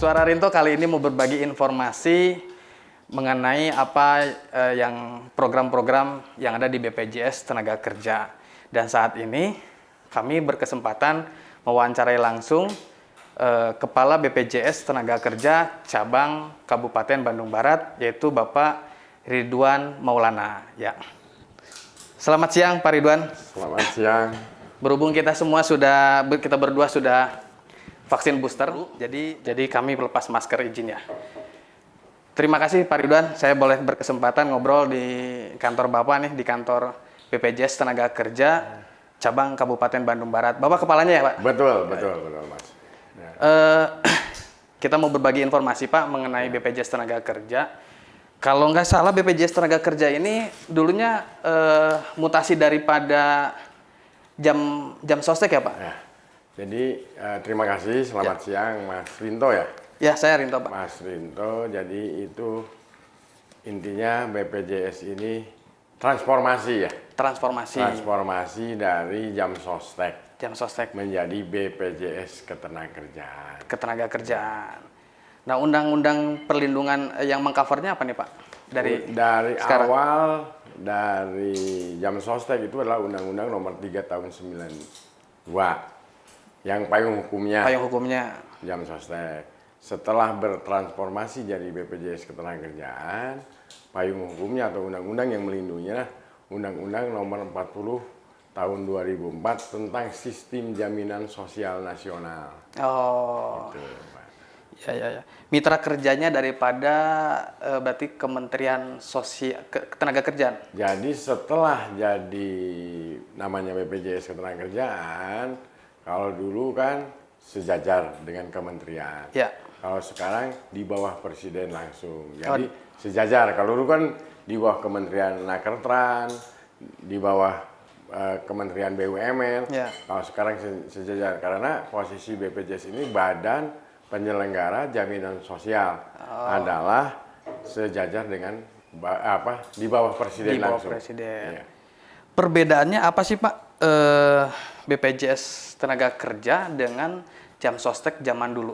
Suara Rinto kali ini mau berbagi informasi mengenai apa yang program-program yang ada di BPJS Tenaga Kerja. Dan saat ini kami berkesempatan mewawancarai langsung Kepala BPJS Tenaga Kerja Cabang Kabupaten Bandung Barat, yaitu Bapak Ridwan Maulana. Ya. Selamat siang Pak Ridwan. Selamat siang. Berhubung kita berdua sudah vaksin booster, jadi kami melepas masker, izin ya. Terima kasih Pak Ridwan, saya boleh berkesempatan ngobrol di kantor Bapak nih, di kantor BPJS Tenaga Kerja Cabang Kabupaten Bandung Barat. Bapak kepalanya ya Pak? Betul Mas. Ya. Kita mau berbagi informasi Pak mengenai BPJS Tenaga Kerja. Kalau nggak salah BPJS Tenaga Kerja ini dulunya mutasi daripada jam sostek ya Pak? Ya. Jadi terima kasih, selamat siang Mas Rinto ya. Ya, saya Rinto Pak. Mas Rinto, jadi itu intinya BPJS ini transformasi ya. Transformasi dari jam sostek menjadi BPJS Ketenagakerjaan. Ketenagakerjaan. Nah, undang-undang perlindungan yang mengcovernya apa nih Pak? Dari sekarang. awal dari jam sostek itu adalah Undang-Undang Nomor 3 Tahun 92 yang payung hukumnya jam sostek. Setelah bertransformasi jadi BPJS Ketenagakerjaan, payung hukumnya atau undang-undang yang melindunginya Undang-Undang Nomor 40 Tahun 2004 tentang Sistem Jaminan Sosial Nasional. Oh. Gitu, Pak. Ya. Mitra kerjanya daripada berarti Kementerian Ketenagakerjaan. Jadi setelah jadi namanya BPJS Ketenagakerjaan, kalau dulu kan sejajar dengan kementerian. Ya. Kalau sekarang di bawah presiden langsung. Jadi sejajar. Kalau dulu kan di bawah Kementerian Nakertran, di bawah Kementerian BUMN. Ya. Kalau sekarang sejajar karena posisi BPJS ini Badan Penyelenggara Jaminan Sosial adalah sejajar dengan di bawah presiden Di bawah langsung. presiden. Ya. Perbedaannya apa sih Pak BPJS Tenaga Kerja dengan jam sostek zaman dulu?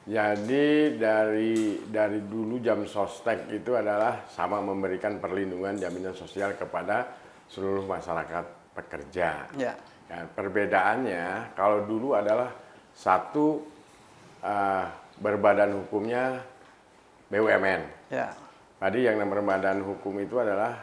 Jadi dari dulu jam sostek itu adalah sama memberikan perlindungan jaminan sosial kepada seluruh masyarakat pekerja. Ya. Ya, perbedaannya kalau dulu adalah satu berbadan hukumnya BUMN. Ya. Tadi yang berbadan hukum itu adalah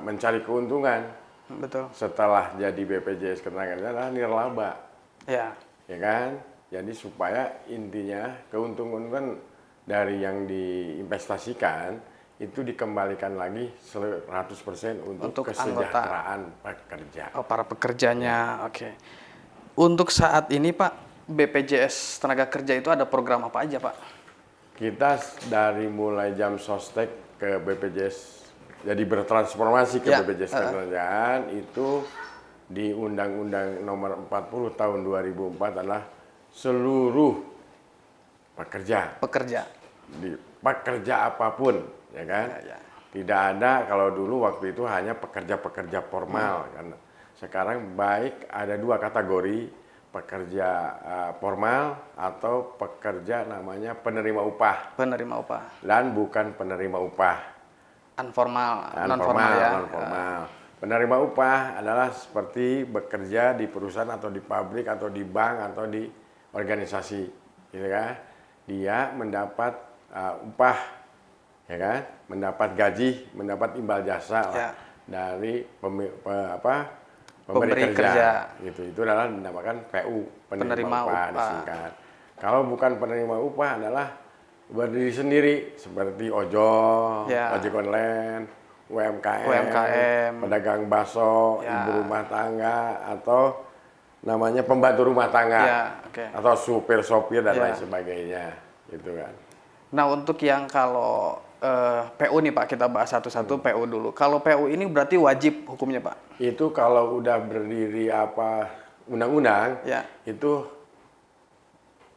mencari keuntungan. Betul. Setelah jadi BPJS Ketenagakerjaan adalah nirlaba. Ya. Ya kan? Jadi supaya intinya keuntungan dari yang diinvestasikan itu dikembalikan lagi 100% untuk kesejahteraan pekerja. Oh, para pekerjanya, oke. Untuk saat ini Pak, BPJS Tenaga Kerja itu ada program apa aja Pak? Kita dari mulai jam sostek ke BPJS, jadi bertransformasi ke BPJS Ketenagakerjaan itu di Undang-Undang Nomor 40 Tahun 2004 adalah seluruh pekerja. Di pekerja apapun, ya kan? Ya. Tidak ada kalau dulu waktu itu hanya pekerja-pekerja formal kan. Sekarang baik ada dua kategori, pekerja formal atau pekerja namanya penerima upah. Penerima upah. Dan bukan penerima upah. Non formal ya. Penerima upah adalah seperti bekerja di perusahaan atau di pabrik atau di bank atau di organisasi, gitu kan? Dia mendapat upah, ya kan? Mendapat gaji, mendapat imbal jasa lah, dari pemberi kerja. Gitu. Itu adalah dinamakan PU, penerima upah disingkat. Kalau bukan penerima upah adalah berdiri sendiri seperti ojol, ojek online, UMKM, pedagang bakso, ibu rumah tangga, atau namanya pembantu rumah tangga, atau supir-sopir dan lain sebagainya, gitu kan. Nah, untuk yang kalau PU nih Pak, kita bahas satu-satu PU dulu. Kalau PU ini berarti wajib hukumnya Pak? Itu kalau udah berdiri undang-undang, itu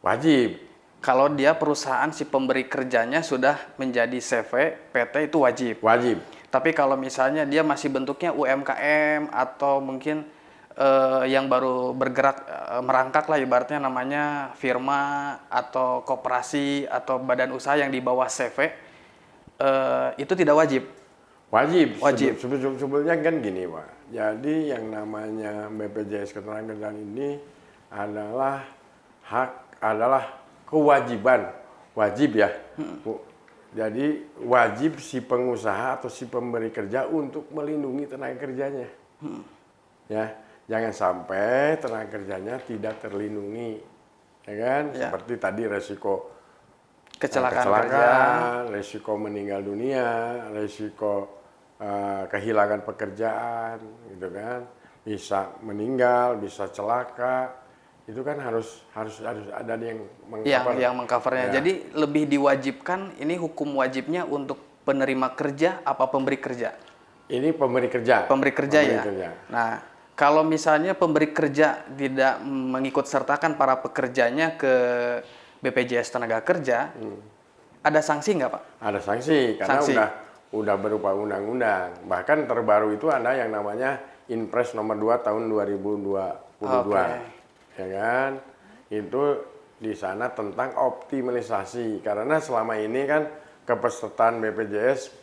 wajib. Kalau dia perusahaan si pemberi kerjanya sudah menjadi CV, PT itu wajib. Wajib. Tapi kalau misalnya dia masih bentuknya UMKM atau mungkin yang baru bergerak merangkak lah ibaratnya, namanya firma atau koperasi atau badan usaha yang di bawah CV, itu tidak wajib. Wajib. Sebetulnya kan gini Pak, jadi yang namanya BPJS Ketenagakerjaan ini adalah kewajiban, wajib ya. Jadi wajib si pengusaha atau si pemberi kerja untuk melindungi tenaga kerjanya. Ya, jangan sampai tenaga kerjanya tidak terlindungi, ya kan? Ya. Seperti tadi resiko kecelakaan, resiko meninggal dunia, resiko kehilangan pekerjaan, gitu kan? Bisa meninggal, bisa celaka, itu kan harus ada yang mengcover. Yang mengcovernya. Ya. Jadi lebih diwajibkan, ini hukum wajibnya untuk penerima kerja apa pemberi kerja? Ini pemberi kerja. Pemberi kerja ya. Kerja. Nah, kalau misalnya pemberi kerja tidak mengikut sertakan para pekerjanya ke BPJS Tenaga Kerja, ada sanksi nggak Pak? Ada sanksi, karena udah berupa undang-undang. Bahkan terbaru itu ada yang namanya Inpres nomor 2 tahun 2022. Ya kan? Itu di sana tentang optimalisasi. Karena selama ini kan kepesertaan BPJS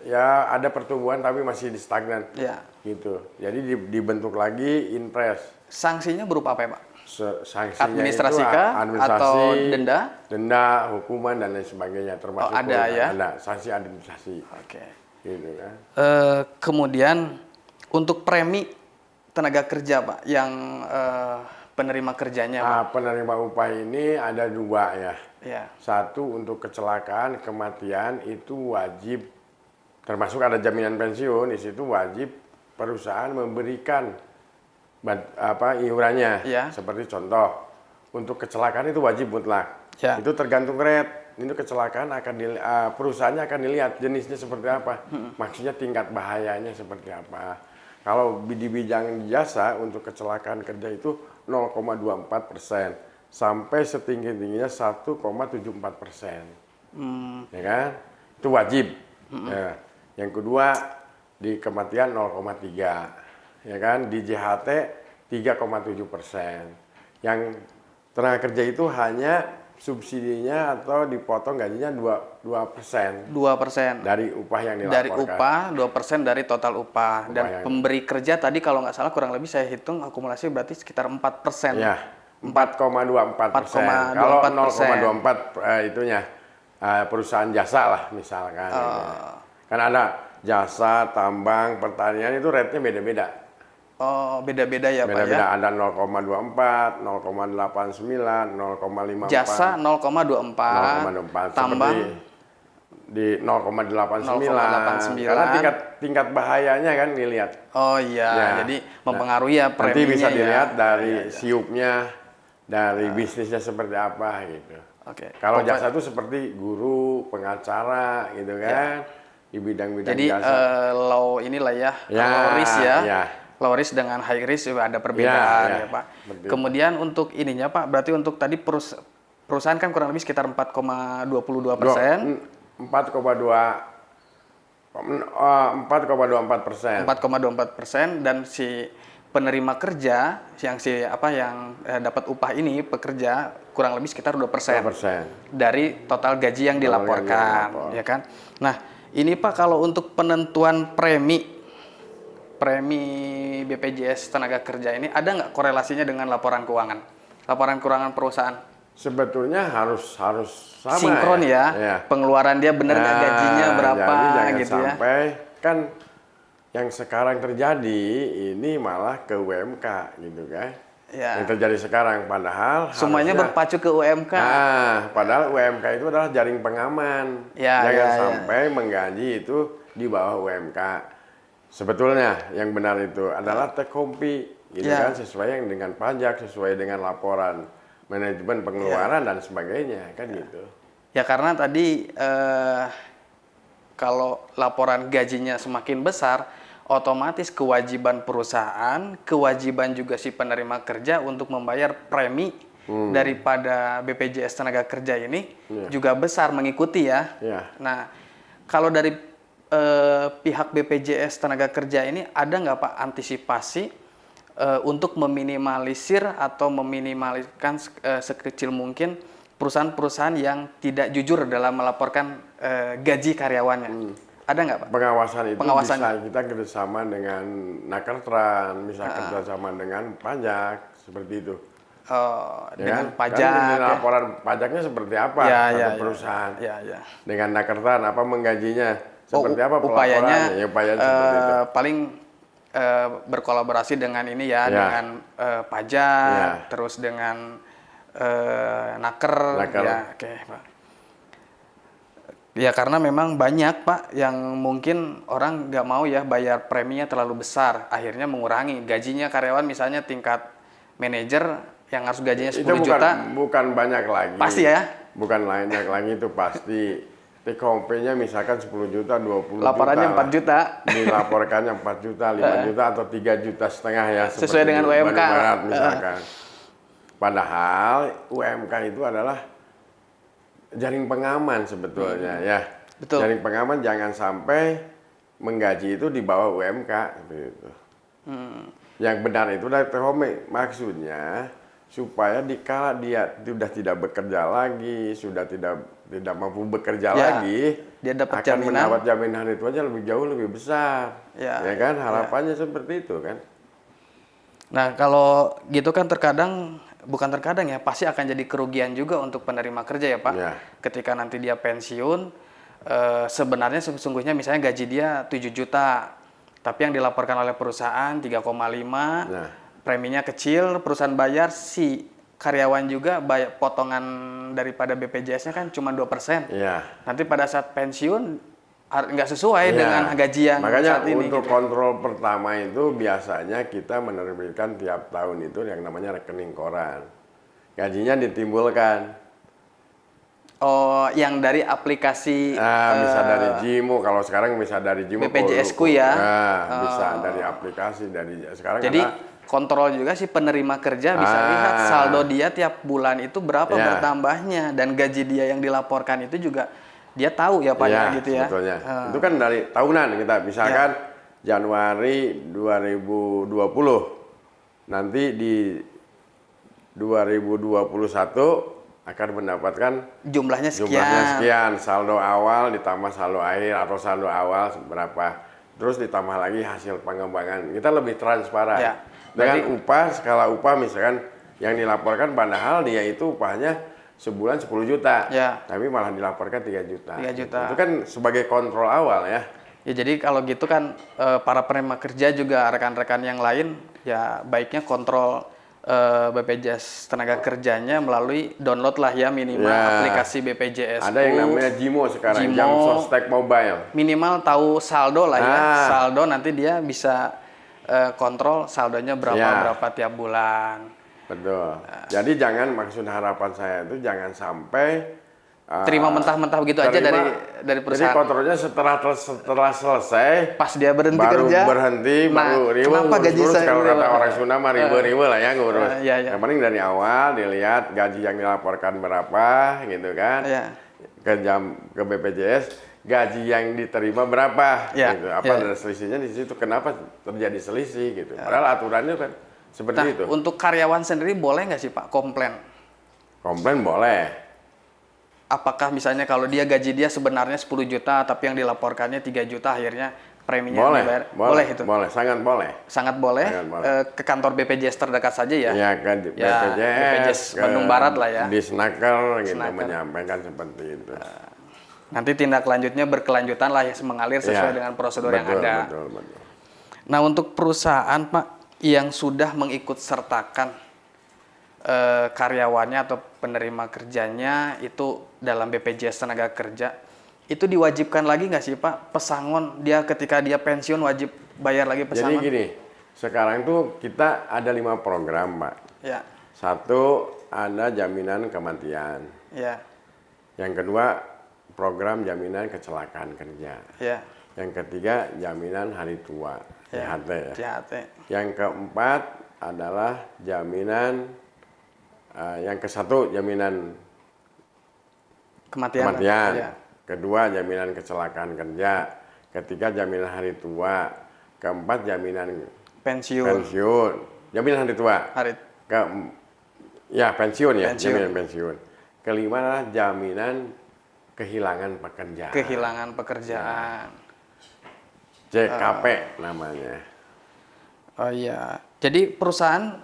ya ada pertumbuhan tapi masih di stagnan. Ya. Gitu. Jadi dibentuk lagi Inpres. Sanksinya berupa apa ya Pak? Sanksinya administrasi kah? Atau denda? Denda, hukuman dan lain sebagainya, termasuk ada sanksi administrasi. Oke. Gitu kan. Kemudian untuk premi tenaga kerja Pak yang penerima kerjanya Pak? Penerima upah ini ada 2 ya. Satu untuk kecelakaan, kematian itu wajib, termasuk ada jaminan pensiun, di situ wajib perusahaan memberikan iurannya. Seperti contoh, untuk kecelakaan itu wajib mutlak. Itu tergantung rate. Ini kecelakaan perusahaannya akan dilihat jenisnya seperti apa, maksudnya tingkat bahayanya seperti apa. Kalau di bidang jasa untuk kecelakaan kerja itu 0,24% sampai setinggi-tingginya 1,74%. Ya kan? Itu wajib. Ya. Yang kedua di kematian 0,3. Ya kan? Di JHT 3,7%. Yang tenaga kerja itu hanya subsidinya atau dipotong gajinya 2%. 2%. Dari upah yang dilaporkan. Dari upah, 2% dari total upah. Dan pemberi kerja tadi kalau nggak salah kurang lebih saya hitung akumulasi berarti sekitar 4%. Ya, 4,24%. Kalau 0,24 itunya perusahaan jasa lah misalkan. Kan ada jasa, tambang, pertanian itu rate-nya beda-beda. Oh, beda-beda ya Pak ya? Beda-beda, ada 0,24, 0,89, 0,54. Jasa 0,24. Tambang di 0,89. Karena tingkat bahayanya kan dilihat. Oh iya, jadi mempengaruhi ya preminya. Nanti bisa dilihat dari siupnya, dari bisnisnya seperti apa gitu. Kalau jasa itu seperti guru, pengacara gitu kan, di bidang-bidang jasa. Jadi low inilah ya, low risk ya. Low risk dengan high risk juga ada perbedaan ya Pak. Betul. Kemudian untuk ininya Pak, berarti untuk tadi perusahaan kan kurang lebih sekitar 4,22%. 4,24% dan si penerima kerja yang dapat upah ini pekerja kurang lebih sekitar 2% dari total gaji yang dilaporkan, ya kan? Nah, ini Pak kalau untuk penentuan premi BPJS Tenaga Kerja ini ada nggak korelasinya dengan laporan keuangan perusahaan? Sebetulnya harus sama sinkron ya. Pengeluaran dia benar nggak gajinya berapa jadi gitu ya. Sampai kan yang sekarang terjadi ini malah ke UMK gitu kan. Yang terjadi sekarang padahal semuanya berpacu ke UMK. Padahal UMK itu adalah jaring pengaman. Jangan sampai menggaji itu di bawah UMK. Sebetulnya yang benar itu adalah take home fee gitu kan, sesuai dengan pajak, sesuai dengan laporan manajemen pengeluaran dan sebagainya kan gitu. Ya karena tadi kalau laporan gajinya semakin besar, otomatis kewajiban perusahaan, kewajiban juga si penerima kerja untuk membayar premi daripada BPJS Tenaga Kerja ini juga besar mengikuti ya. Nah kalau dari pihak BPJS Tenaga Kerja ini ada nggak Pak antisipasi untuk meminimalisir atau meminimalkan sekecil mungkin perusahaan-perusahaan yang tidak jujur dalam melaporkan gaji karyawannya. Ada nggak Pak? Pengawasan itu bisa kita kerjasama dengan Nakertran, bisa kerjasama dengan pajak, seperti itu. Dengan pajak. Kan laporan pajaknya seperti apa perusahaan. Dengan Nakertran apa menggajinya, seperti apa upayanya, upaya seperti itu. Paling berkolaborasi dengan ini dengan pajak, terus dengan Naker. Ya, oke Pak. Ya karena memang banyak Pak yang mungkin orang nggak mau ya bayar preminya terlalu besar, akhirnya mengurangi gajinya karyawan, misalnya tingkat manajer yang harus gajinya 10 juta. Bukan banyak lagi. Pasti ya? Bukan banyak lagi itu pasti. TKP-nya misalkan 10 juta, 20 laporannya juta. 4 juta. Dilaporkannya 4 juta, 5 juta atau 3,5 juta ya. Sesuai dengan UMK. Barat, misalkan. Padahal UMK itu adalah jaring pengaman sebetulnya ya. Betul. Jaring pengaman jangan sampai menggaji itu di bawah UMK gitu. Yang benar itu dari TKP, maksudnya supaya dikala dia sudah tidak bekerja lagi, sudah tidak mampu bekerja lagi, dia dapat akan jaminan. mendapat jaminan itu aja lebih jauh lebih besar. Ya kan harapannya seperti itu kan. Nah, kalau gitu kan bukan terkadang ya, pasti akan jadi kerugian juga untuk penerima kerja ya Pak. Ketika nanti dia pensiun, sebenarnya sesungguhnya misalnya gaji dia 7 juta, tapi yang dilaporkan oleh perusahaan 3,5, preminya kecil, perusahaan bayar, si karyawan juga bayar potongan daripada BPJS-nya kan cuma 2%. Nanti pada saat pensiun nggak sesuai dengan gaji yang makanya saat ini. Untuk kontrol pertama itu biasanya kita menerbitkan tiap tahun itu yang namanya rekening koran. Gajinya ditimbulkan. Oh, yang dari aplikasi. Bisa dari Jimo. Kalau sekarang bisa dari Jimo. BPJS-ku ya. Bisa dari aplikasi dari sekarang. Jadi kontrol juga si penerima kerja bisa lihat saldo dia tiap bulan itu berapa bertambahnya, dan gaji dia yang dilaporkan itu juga dia tahu ya Pak gitu ya. Sebetulnya. Itu kan dari tahunan kita, misalkan Januari 2020, nanti di 2021 akan mendapatkan jumlahnya sekian, saldo awal ditambah saldo akhir atau saldo awal berapa, terus ditambah lagi hasil pengembangan. Kita lebih transparan. Dengan upah, skala upah misalkan yang dilaporkan padahal dia itu upahnya sebulan 10 juta, tapi malah dilaporkan 3 juta. 3 juta. Itu kan sebagai kontrol awal ya. Ya jadi kalau gitu kan para penerima kerja juga rekan-rekan yang lain ya baiknya kontrol BPJS tenaga kerjanya melalui download lah ya minimal aplikasi BPJS. Ada yang namanya Jimo sekarang, Jam Sostek Mobile. Minimal tahu saldo lah ya. Saldo nanti dia bisa kontrol saldonya berapa tiap bulan. Betul. Jadi maksud harapan saya itu jangan sampai terima mentah-mentah begitu aja dari perusahaan. Jadi kontrolnya setelah selesai, pas dia berhenti baru kerja, baru ngurus kalau kata orang Sunda mah ribe-ribe lah ya ngurus. Yang penting dari awal dilihat gaji yang dilaporkan berapa gitu kan. Ke BPJS gaji yang diterima berapa gitu. Apa ada selisihnya di situ, kenapa terjadi selisih gitu. Padahal aturannya kan seperti itu. Untuk karyawan sendiri boleh nggak sih Pak komplain? Komplain boleh. Apakah misalnya kalau dia gaji dia sebenarnya 10 juta tapi yang dilaporkannya 3 juta akhirnya preminya dibayar? Boleh itu? Boleh, sangat boleh. Sangat boleh. Ke kantor BPJS terdekat saja ya? Ya kan BPJS Bandung Barat lah ya. Di Snaker gitu menyampaikan seperti itu. Nanti tindak lanjutnya berkelanjutan lah ya, mengalir sesuai dengan prosedur yang ada. Betul. Nah untuk perusahaan Pak yang sudah mengikut sertakan karyawannya atau penerima kerjanya itu dalam BPJS tenaga kerja, itu diwajibkan lagi nggak sih Pak pesangon dia ketika dia pensiun wajib bayar lagi pesangon? Jadi gini, sekarang tuh kita ada 5 program Pak. Satu ada jaminan kematian. Yang kedua program jaminan kecelakaan kerja. Yang ketiga jaminan hari tua. JHT. Yang keempat adalah jaminan yang ke-1 jaminan kematian. Kedua jaminan kecelakaan kerja. Ketiga jaminan hari tua. Keempat jaminan pensiun. jaminan hari tua. Ya, pensiun ya, jaminan pensiun. Kelima adalah jaminan kehilangan pekerjaan. Kehilangan pekerjaan. JKP namanya. Oh iya. Jadi perusahaan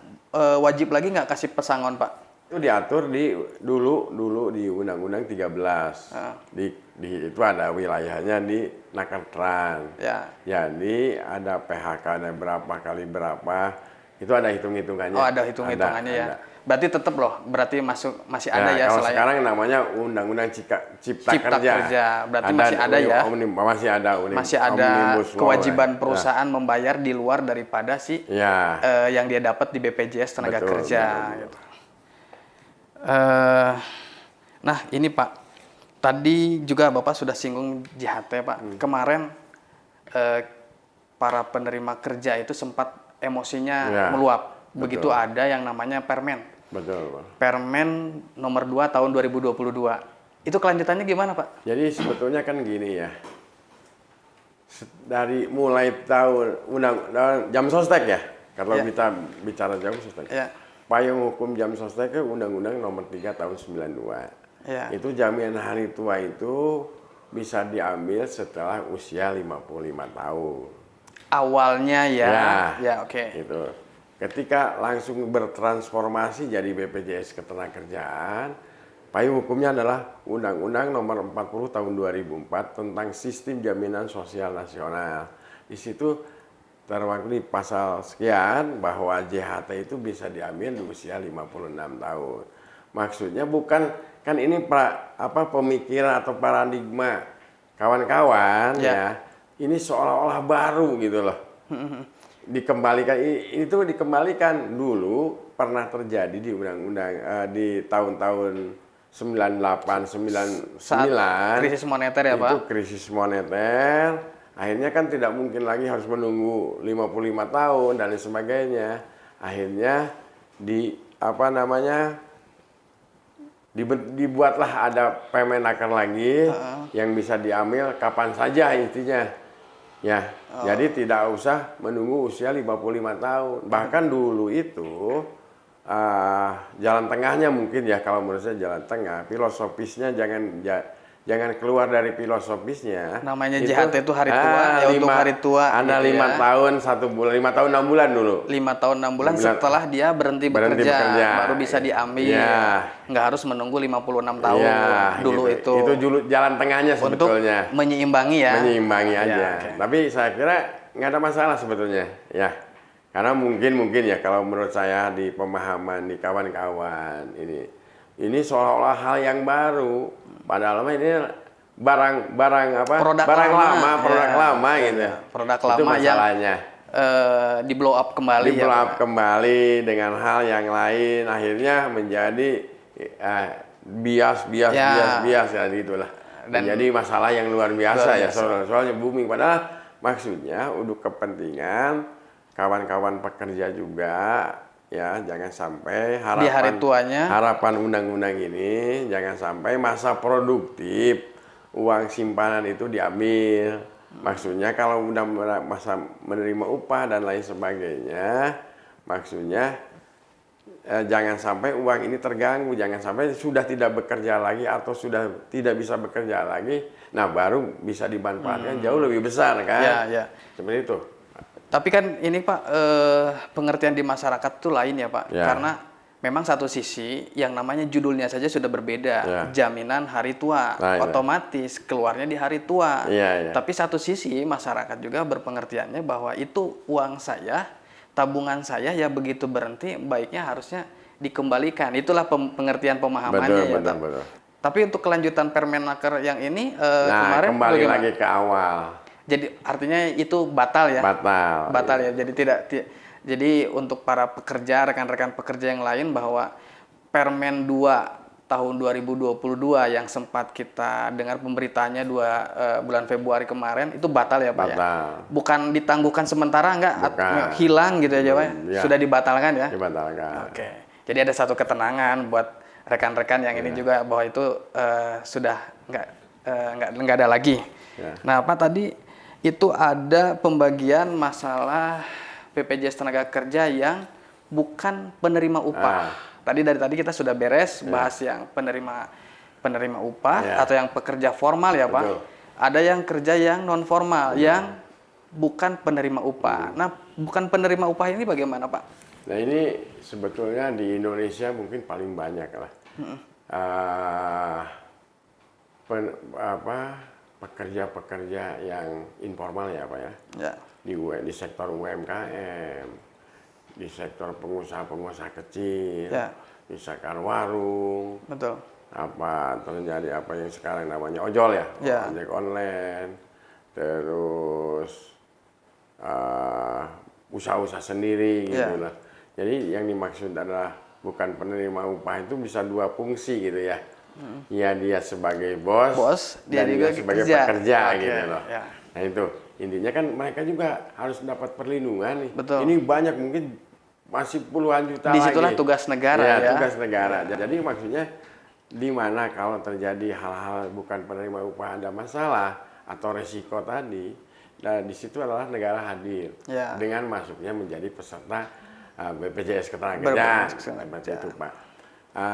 wajib lagi nggak kasih pesangon, Pak? Itu diatur dulu di Undang-Undang 13. Itu ada wilayahnya di Nakertran. Ya. Jadi ada PHK ada berapa kali berapa. Itu ada hitung-hitungannya. Oh, ada hitung-hitungannya ya. Berarti tetap loh, berarti masih ada ya kalau selain sekarang namanya Undang-Undang Cipta Kerja. Berarti masih ada ya. Masih ada kewajiban perusahaan membayar di luar daripada yang dia dapat di BPJS Tenaga Kerja. Betul. Gitu. Nah ini Pak, tadi juga Bapak sudah singgung JHT Pak. Kemarin para penerima kerja itu sempat emosinya meluap. Begitu ada yang namanya Permen. Betul, Pak. Permen nomor 2 tahun 2022. Itu kelanjutannya gimana, Pak? Jadi sebetulnya kan gini ya. Dari mulai tahun jam sostek ya. Kalau kita bicara jam sostek. Ya. Payung hukum jam sostek ke Undang-Undang nomor 3 tahun 92. Ya. Itu jaminan hari tua itu bisa diambil setelah usia 55 tahun. Awalnya ya oke. Gitu. Ketika langsung bertransformasi jadi BPJS Ketenagakerjaan, payung hukumnya adalah Undang-Undang Nomor 40 Tahun 2004 tentang Sistem Jaminan Sosial Nasional. Di situ terwakili di pasal sekian bahwa JHT itu bisa diambil di usia 56 tahun. Maksudnya bukan kan ini pemikiran atau paradigma kawan-kawan ya. Ini seolah-olah baru gitu loh. Dikembalikan dikembalikan dulu pernah terjadi di undang-undang di tahun-tahun 98 99 saat krisis moneter ya Pak. Itu krisis moneter, akhirnya kan tidak mungkin lagi harus menunggu 55 tahun dan lain sebagainya. Akhirnya dibuatlah ada Permenaker lagi yang bisa diambil kapan saja intinya. Ya, jadi tidak usah menunggu usia 55 tahun. Bahkan dulu itu jalan tengahnya mungkin ya, kalau menurut saya jalan tengah, filosofisnya jangan keluar dari filosofisnya. Namanya JHT itu hari tua, untuk hari tua. Ada 5 tahun 1 bulan, 5 tahun 6 bulan dulu. 5 tahun 6 bulan setelah dia berhenti bekerja, baru bisa diambil. Ya. Nggak harus menunggu 56 tahun dulu gitu. Itu dulu jalan tengahnya sebetulnya. Untuk menyeimbangi ya. Menyeimbangi aja. Tapi saya kira nggak ada masalah sebetulnya. Ya, karena mungkin ya kalau menurut saya di pemahaman di kawan-kawan ini seolah-olah hal yang baru. Padahal ini barang produk lama gitu. Produk lama masalahnya. Di blow up kembali. Di blow up kembali dengan hal yang lain, akhirnya menjadi bias ya gitulah. Menjadi masalah yang luar biasa ya soalnya booming. Padahal maksudnya untuk kepentingan kawan-kawan pekerja juga. Ya, jangan sampai harapan undang-undang ini jangan sampai masa produktif uang simpanan itu diambil. Maksudnya kalau udah masa menerima upah dan lain sebagainya, maksudnya jangan sampai uang ini terganggu, jangan sampai sudah tidak bekerja lagi atau sudah tidak bisa bekerja lagi, nah baru bisa dimanfaatkan jauh lebih besar kan? Ya. Seperti itu. Tapi kan ini Pak, pengertian di masyarakat itu lain ya Pak. Karena memang satu sisi yang namanya judulnya saja sudah berbeda. Jaminan hari tua. Otomatis keluarnya di hari tua. Tapi satu sisi masyarakat juga berpengertiannya bahwa itu uang saya, tabungan saya ya begitu berhenti baiknya harusnya dikembalikan. Itulah pengertian pemahamannya betul. Tapi untuk kelanjutan Permenaker yang ini kemarin kembali lagi ke awal. Jadi artinya itu batal ya? Batal ya. Jadi untuk para pekerja, rekan-rekan pekerja yang lain bahwa Permen 2 tahun 2022 yang sempat kita dengar pemberitaannya 2 bulan Februari kemarin itu batal ya Pak ya? Bukan ditangguhkan sementara hilang gitu aja Pak? Sudah dibatalkan ya? Dibatalkan. Oke. Jadi ada satu ketenangan buat rekan-rekan yang ini juga bahwa itu sudah nggak ada lagi. Nah Pak tadi itu ada pembagian masalah BPJS Tenaga Kerja yang bukan penerima upah. Dari tadi kita sudah beres bahas yang penerima upah atau yang pekerja formal ya Pak. Ada yang kerja yang non formal yang bukan penerima upah. Nah, bukan penerima upah ini bagaimana Pak? Nah ini sebetulnya di Indonesia mungkin paling banyak lah. Pekerja-pekerja yang informal ya Pak ya. Di sektor UMKM, di sektor pengusaha-pengusaha kecil, di sektor warung. Betul. Terjadi apa yang sekarang namanya ojol ya, ojek online, terus usaha-usaha sendiri gitu lah. Jadi yang dimaksud adalah bukan penerima upah itu bisa dua fungsi gitu ya. Ya dia sebagai bos dan dia sebagai pekerja gitu loh. Nah itu intinya kan mereka juga harus dapat perlindungan nih. Betul. Ini banyak mungkin masih puluhan juta Disitulah lagi. tugas negara ya. Tugas negara. Jadi maksudnya di mana kalau terjadi hal-hal bukan penerima upah ada masalah atau resiko tadi, nah di situ adalah negara hadir dengan masuknya menjadi peserta BPJS Ketenagakerjaan seperti itu Pak.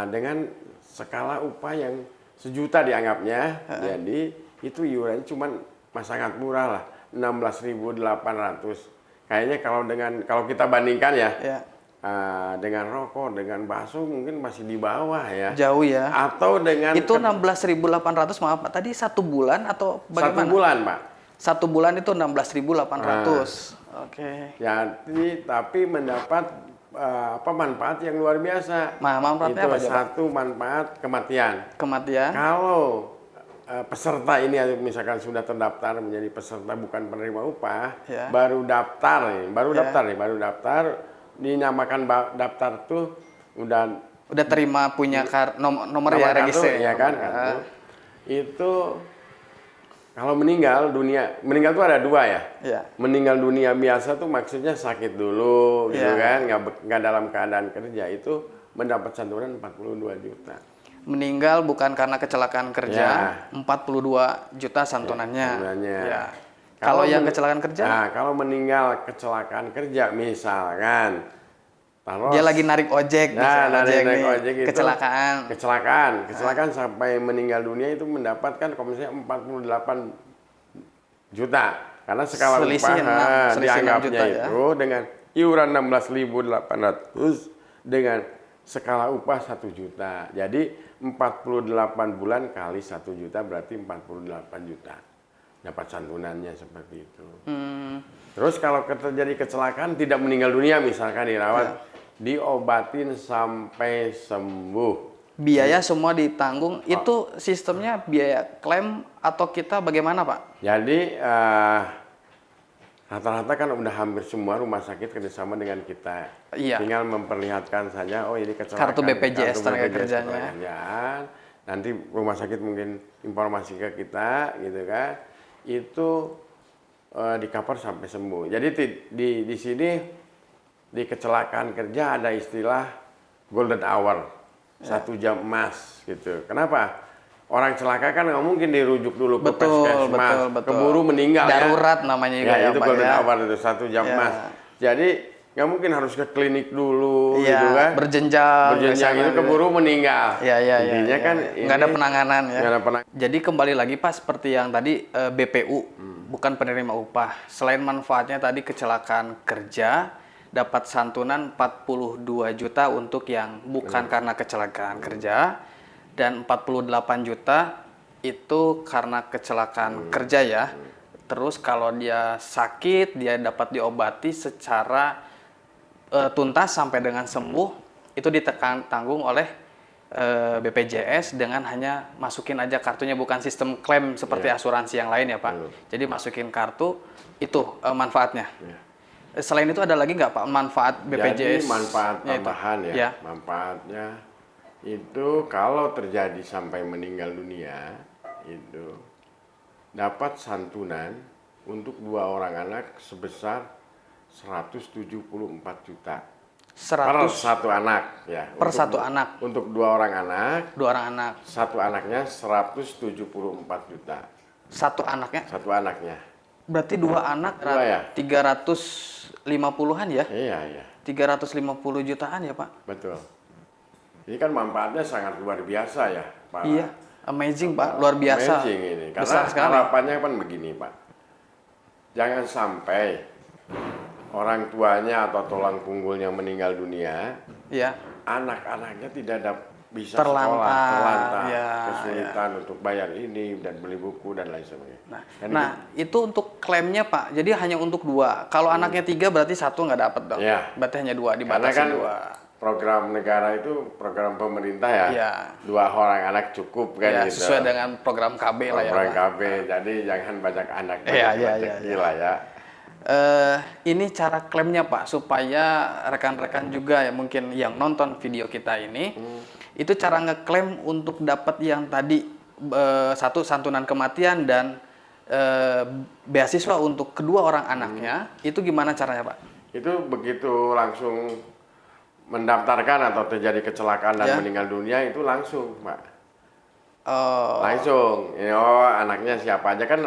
Dengan skala upah yang sejuta dianggapnya, jadi itu iurannya cuma sangat murah lah, 16.800. Kayaknya kalau kita bandingkan ya. Dengan rokok, dengan bakso mungkin masih di bawah ya. Jauh ya. Atau dengan itu 16.800 maaf Pak. Tadi 1 bulan atau bagaimana? 1 bulan Pak. 1 bulan itu 16.800. Oke. Jadi tapi mendapat manfaat yang luar biasa. Manfaatnya apa aja, Pak? Satu manfaat kematian. Kematian. Kalau peserta ini misalkan sudah terdaftar menjadi peserta bukan penerima upah, baru daftar, dinamakan daftar tuh udah terima punya nomor ya register ya kan itu kalau meninggal tuh ada 2 ya. Meninggal dunia biasa tuh maksudnya sakit dulu gitu kan, nggak dalam keadaan kerja, itu mendapat santunan 42 juta. Meninggal bukan karena kecelakaan kerja, 42 juta santunannya. Kalau yang kecelakaan kerja? Nah, kalau meninggal kecelakaan kerja misalkan dia lagi narik ojek, narik ojek itu kecelakaan sampai meninggal dunia itu mendapatkan komisinya 48 juta. Karena skala upah dianggapnya itu dengan iuran 16.800 dengan skala upah 1 juta. Jadi 48 bulan kali 1 juta berarti 48 juta. Dapat santunannya seperti itu. Terus kalau terjadi kecelakaan tidak meninggal dunia misalkan dirawat, diobatin sampai sembuh. Biaya semua ditanggung. Itu sistemnya biaya klaim atau kita bagaimana Pak? Jadi rata-rata kan udah hampir semua rumah sakit kerjasama dengan kita. Tinggal memperlihatkan saja, oh ini kecelakaan. Kartu BPJS Tenagakerjanya. Nanti rumah sakit mungkin informasi ke kita gitu kan. Itu di cover sampai sembuh. Jadi di sini di kecelakaan kerja ada istilah golden hour, 1 jam emas gitu. Kenapa? Orang celaka kan nggak mungkin dirujuk dulu ke puskesmas, keburu meninggal darurat namanya juga ya itu golden hour itu 1 jam emas. Jadi nggak mungkin harus ke klinik dulu gitu kan. Berjenjang itu keburu meninggal. Intinya kan nggak ada penanganan ya. Jadi kembali lagi Pak seperti yang tadi BPU bukan penerima upah. Selain manfaatnya tadi kecelakaan kerja dapat santunan 42 juta untuk yang bukan karena kecelakaan kerja dan 48 juta itu karena kecelakaan kerja ya. Terus kalau dia sakit dia dapat diobati secara tuntas sampai dengan sembuh, itu ditanggung oleh BPJS dengan hanya masukin aja kartunya, bukan sistem klaim seperti asuransi yang lain ya Pak. Jadi masukin kartu itu manfaatnya. Selain itu ada lagi nggak Pak manfaat BPJS? Jadi manfaat tambahan ya. Manfaatnya itu kalau terjadi sampai meninggal dunia itu dapat santunan untuk 2 orang anak sebesar 174 juta. Per 1 anak ya. Per 1 anak. Untuk 2 orang anak. 2 orang anak. 1 anaknya 174 juta. 1 anaknya? 1 anaknya. Berarti 2 anak 350-an ya? Iya, iya. 350 jutaan ya, Pak? Betul. Ini kan manfaatnya sangat luar biasa ya, Pak. Iya, amazing, Pak. Luar biasa. Amazing ini. Karena besar sekali. harapannya kan begini, Pak. Jangan sampai orang tuanya atau tulang punggulnya meninggal dunia, Iya. anak-anaknya tidak bisa Terlantar, sekolah, terlantar, ya, kesulitan untuk bayar ini dan beli buku dan lain sebagainya. Nah, itu untuk klaimnya, Pak. Jadi hanya untuk 2. Kalau anaknya 3 berarti 1 nggak dapat dong. Ya. Berarti hanya 2 Karena dibatasi kan 2. program negara itu program pemerintah ya. Iya. 2 orang anak cukup kan Ya, gitu. sesuai dengan program KB lah ya, Program Pak. KB. Jadi jangan banyak anak Iya, banyak iya, rezeki iya. lah ya. Ini cara klaimnya, Pak, supaya rekan-rekan juga ya mungkin yang nonton video kita ini, itu cara ngeklaim untuk dapat yang tadi 1 santunan kematian dan beasiswa untuk kedua orang anaknya, itu gimana caranya, Pak? Itu begitu langsung mendaftarkan atau terjadi kecelakaan dan Ya. meninggal dunia itu langsung, Pak. Oh, Langsung. Anaknya siapa aja kan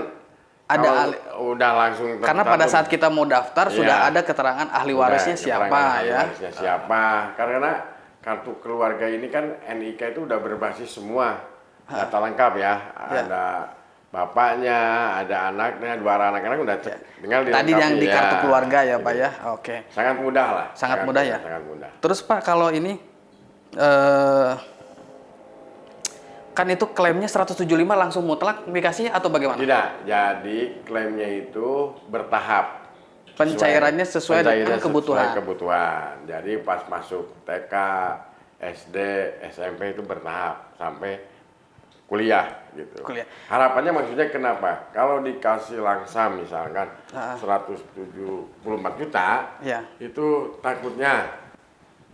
ada kalau udah langsung karena pada saat kita mau daftar sudah Iya. ada keterangan ahli warisnya siapa ahli ya. warisnya siapa. Karena kartu keluarga ini kan NIK itu udah berbasis semua data lengkap ya. Ada bapaknya, ada anaknya, 2 orang anak-anak udah tinggal dilengkapi. Tadi yang di kartu keluarga ya, Gitu. Pak ya. Oke. Sangat mudah lah. Sangat mudah ya. Sangat mudah. Terus Pak, kalau ini kan itu klaimnya 175 langsung mutlak dikasih atau bagaimana? Tidak. Jadi klaimnya itu bertahap. Pencairannya sesuai dengan kebutuhan. Sesuai kebutuhan. Jadi pas masuk TK, SD, SMP itu bertahap sampai kuliah gitu. Kuliah. Harapannya maksudnya kenapa? Kalau dikasih langsam misalkan 174 juta, Ya. itu takutnya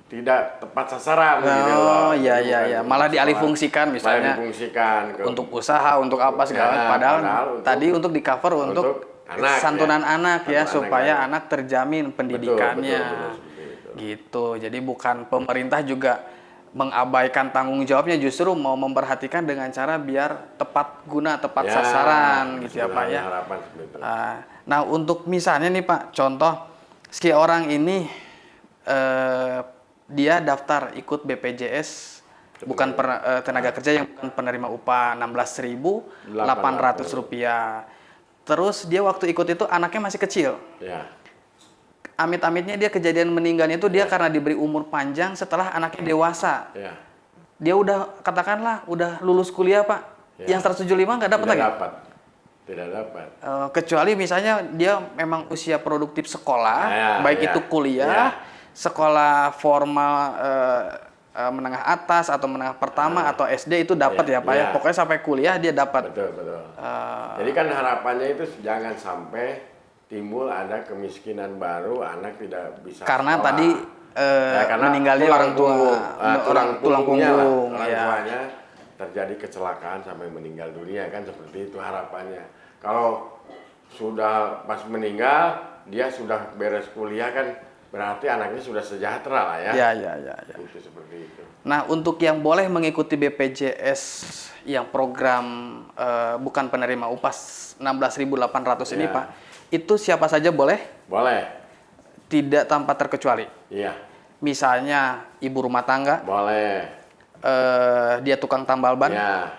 tidak tepat sasaran gitu Oh loh. iya Jadi iya bukan iya, malah untuk dialihfungsikan malah misalnya difungsikan untuk usaha, untuk apa segala. Ya, Padahal untuk- tadi untuk di cover untuk anak, santunan ya. anak ya, Santunan supaya anak. anak terjamin pendidikannya. betul, seperti itu. Gitu. Jadi bukan pemerintah juga mengabaikan tanggung jawabnya, justru mau memperhatikan dengan cara biar tepat guna, tepat sasaran gitu ya, Pak ya. Harapan seperti itu. Nah, untuk misalnya nih Pak, contoh si orang ini dia daftar ikut BPJS bukan tenaga kerja yang bukan penerima upah, Rp16.800. Terus dia waktu ikut itu anaknya masih kecil. Ya. Amit-amitnya dia kejadian meninggalnya itu dia karena diberi umur panjang setelah anaknya dewasa. Ya. Dia udah katakanlah udah lulus kuliah, Pak. Ya. Yang 175 nggak dapat lagi. Tidak dapat. Kecuali misalnya dia memang usia produktif sekolah, baik ya. itu kuliah, sekolah formal menengah atas atau menengah pertama atau SD itu dapat ya, Pak ya. Pokoknya sampai kuliah dia dapat. Betul, betul. Jadi kan harapannya itu jangan sampai timbul ada kemiskinan baru, anak tidak bisa Karena sekolah. tadi karena meninggalnya orang tua, tulang punggung, orang ya. tuanya terjadi kecelakaan sampai meninggal dunia kan, seperti itu harapannya. Kalau sudah pas meninggal dia sudah beres kuliah kan, berarti anaknya sudah sejahtera lah ya. Ya. Itu seperti itu. Nah, untuk yang boleh mengikuti BPJS yang program bukan penerima upah 16.800 ini, Pak, itu siapa saja boleh? Boleh. Tidak tanpa terkecuali. Iya. Misalnya ibu rumah tangga, Boleh. dia tukang tambal ban, Ya.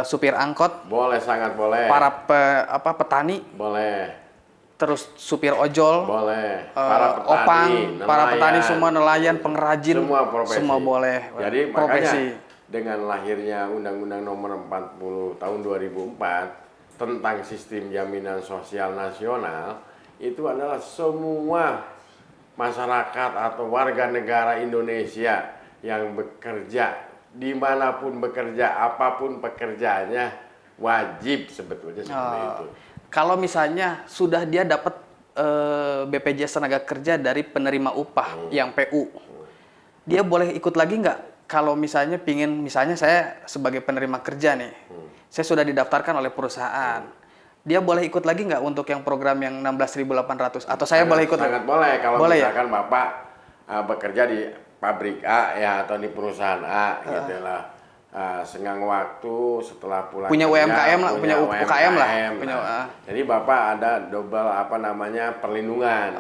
supir angkot, Boleh, sangat boleh. para petani, Boleh. terus supir ojol, Boleh. Para petani, opang, para nelayan, petani semua, nelayan, pengrajin, semua profesi. semua boleh. Jadi profesi. makanya dengan lahirnya Undang-Undang Nomor 40 Tahun 2004 tentang Sistem Jaminan Sosial Nasional, itu adalah semua masyarakat atau warga negara Indonesia yang bekerja dimanapun bekerja, apapun pekerjaannya, wajib sebetulnya seperti itu. Kalau misalnya sudah dia dapat BPJS tenaga kerja dari penerima upah yang PU, dia boleh ikut lagi nggak? Kalau misalnya misalnya saya sebagai penerima kerja nih, saya sudah didaftarkan oleh perusahaan, dia boleh ikut lagi nggak untuk yang program yang 16.800? Atau saya boleh ikut? Sangat boleh kalau boleh, misalkan Bapak bekerja di pabrik A ya, atau di perusahaan A gitu lah. senggang waktu setelah pulang punya kerja, UMKM lah, punya UKM lah. Jadi Bapak ada double perlindungan.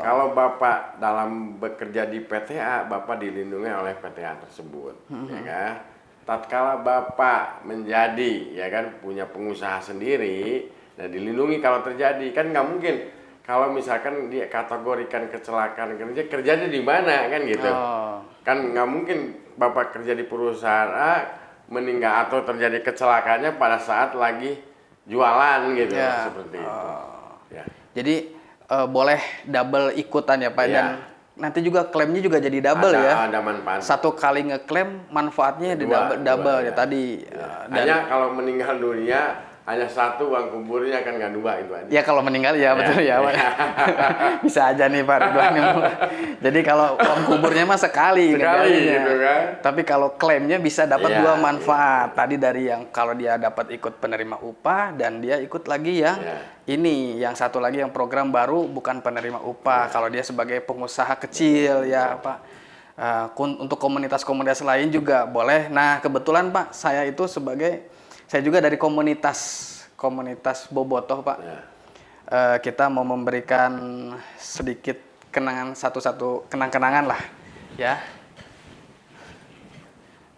Kalau Bapak dalam bekerja di PTA, Bapak dilindungi oleh PTA tersebut, ya kan? Tatkala Bapak menjadi, ya kan, punya pengusaha sendiri, nah dilindungi kalau terjadi. Kan nggak mungkin kalau misalkan dia kategorikan kecelakaan kerjanya di mana, kan gitu. Kan nggak mungkin Bapak kerja di perusahaan A, meninggal atau terjadi kecelakaannya pada saat lagi jualan gitu, seperti itu. Ya. Jadi boleh double ikutan ya Pak, dan nanti juga klaimnya juga jadi double ya. Ada manfaat. Satu kali ngeklaim manfaatnya double ya tadi. Hanya kalau meninggal dunia hanya satu, uang kuburnya kan nggak dua itu aja. Ya kalau meninggal ya betul ya Pak. Bisa aja nih Pak Ridwan. Jadi kalau uang kuburnya mah sekali gitu kan. Tapi kalau klaimnya bisa dapat dua manfaat. Tadi dari yang kalau dia dapat ikut penerima upah dan dia ikut lagi yang ini, yang satu lagi yang program baru bukan penerima upah. Kalau dia sebagai pengusaha kecil ya Pak. Untuk komunitas-komunitas lain juga boleh. Nah kebetulan Pak, saya juga dari komunitas Bobotoh Pak. Kita mau memberikan sedikit kenang-kenangan lah ya.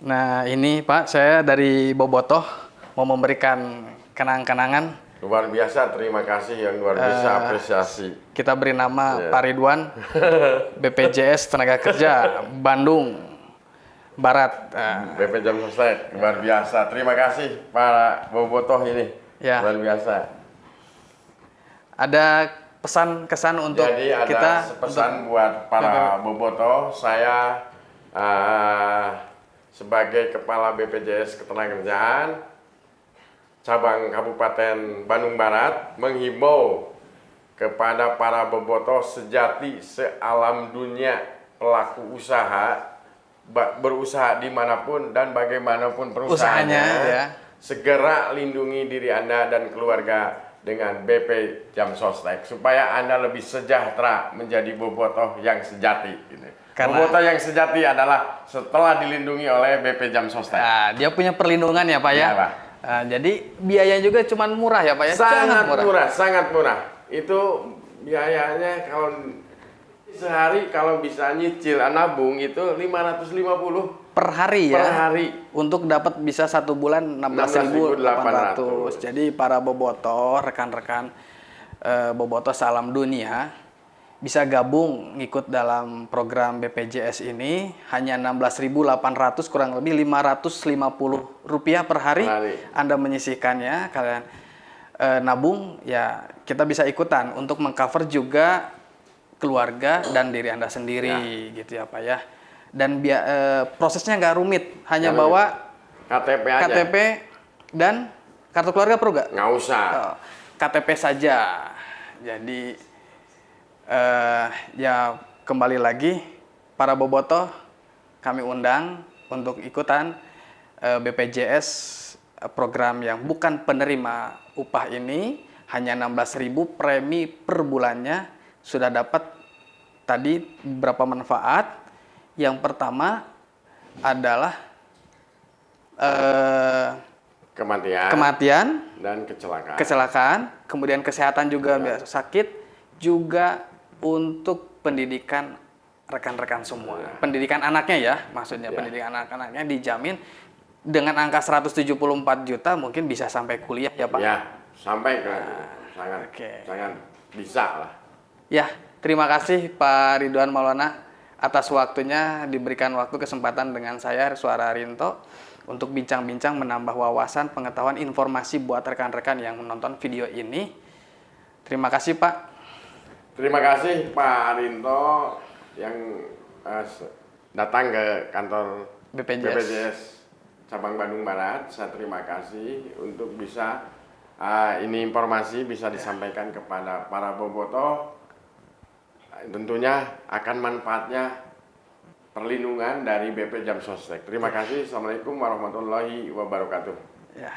Nah ini Pak, saya dari Bobotoh mau memberikan kenang-kenangan. Luar biasa, terima kasih yang luar biasa, apresiasi. Kita beri nama Pak Ridwan, BPJS Tenaga Kerja Bandung Barat. BP Jam Sostek, luar biasa. Terima kasih Pak Bobotoh ini, luar biasa. Ada pesan kesan untuk Jadi ada kita? Pesan buat para Bobotoh. Saya sebagai Kepala BPJS Ketenagakerjaan Cabang Kabupaten Bandung Barat menghimbau kepada para Bobotoh sejati sealam dunia pelaku usaha, berusaha dimanapun dan bagaimanapun perusahaannya, segera lindungi diri Anda dan keluarga dengan BP Jam Sostek supaya Anda lebih sejahtera menjadi Bobotoh yang sejati. Bobotoh yang sejati adalah setelah dilindungi oleh BP Jam Sostek. Nah, dia punya perlindungan ya Pak ya. Pak. Jadi biaya juga cuma murah ya Pak ya. Sangat murah. Itu biayanya kalau sehari kalau bisa nyicil nabung itu 550 per hari ya. Per hari. Untuk dapat bisa 1 bulan 16.800. Jadi para Bobotoh, rekan-rekan Bobotoh Salam Dunia bisa gabung ngikut dalam program BPJS ini hanya 16.800, kurang lebih Rp550 per hari. Anda menyisihkannya, kalian nabung ya, kita bisa ikutan untuk mengcover juga keluarga dan diri Anda sendiri gitu ya Pak ya. Dan prosesnya nggak rumit, hanya bawa KTP dan kartu keluarga perlu nggak? Nggak usah. KTP saja. Jadi ya kembali lagi para Bobotoh kami undang untuk ikutan BPJS program yang bukan penerima upah ini, hanya 16.000 premi per bulannya. Sudah dapat tadi beberapa manfaat. Yang pertama adalah kematian dan kecelakaan, kemudian kesehatan juga, sakit, juga untuk pendidikan rekan-rekan semua. Pendidikan anaknya ya, maksudnya pendidikan anak-anaknya dijamin dengan angka 174 juta mungkin bisa sampai kuliah ya Pak? Ya, sampai ke sangat bisa lah. Ya, terima kasih Pak Ridwan Maulana atas waktunya, diberikan waktu kesempatan dengan saya Suara Rinto untuk bincang-bincang, menambah wawasan, pengetahuan, informasi buat rekan-rekan yang menonton video ini. Terima kasih Pak. Terima kasih Pak Rinto yang datang ke kantor BPJS Cabang Bandung Barat. Saya terima kasih untuk bisa ini informasi bisa disampaikan kepada para Bobotoh. Tentunya akan manfaatnya perlindungan dari BP Jam Sostek. Terima kasih. Assalamualaikum warahmatullahi wabarakatuh. Ya.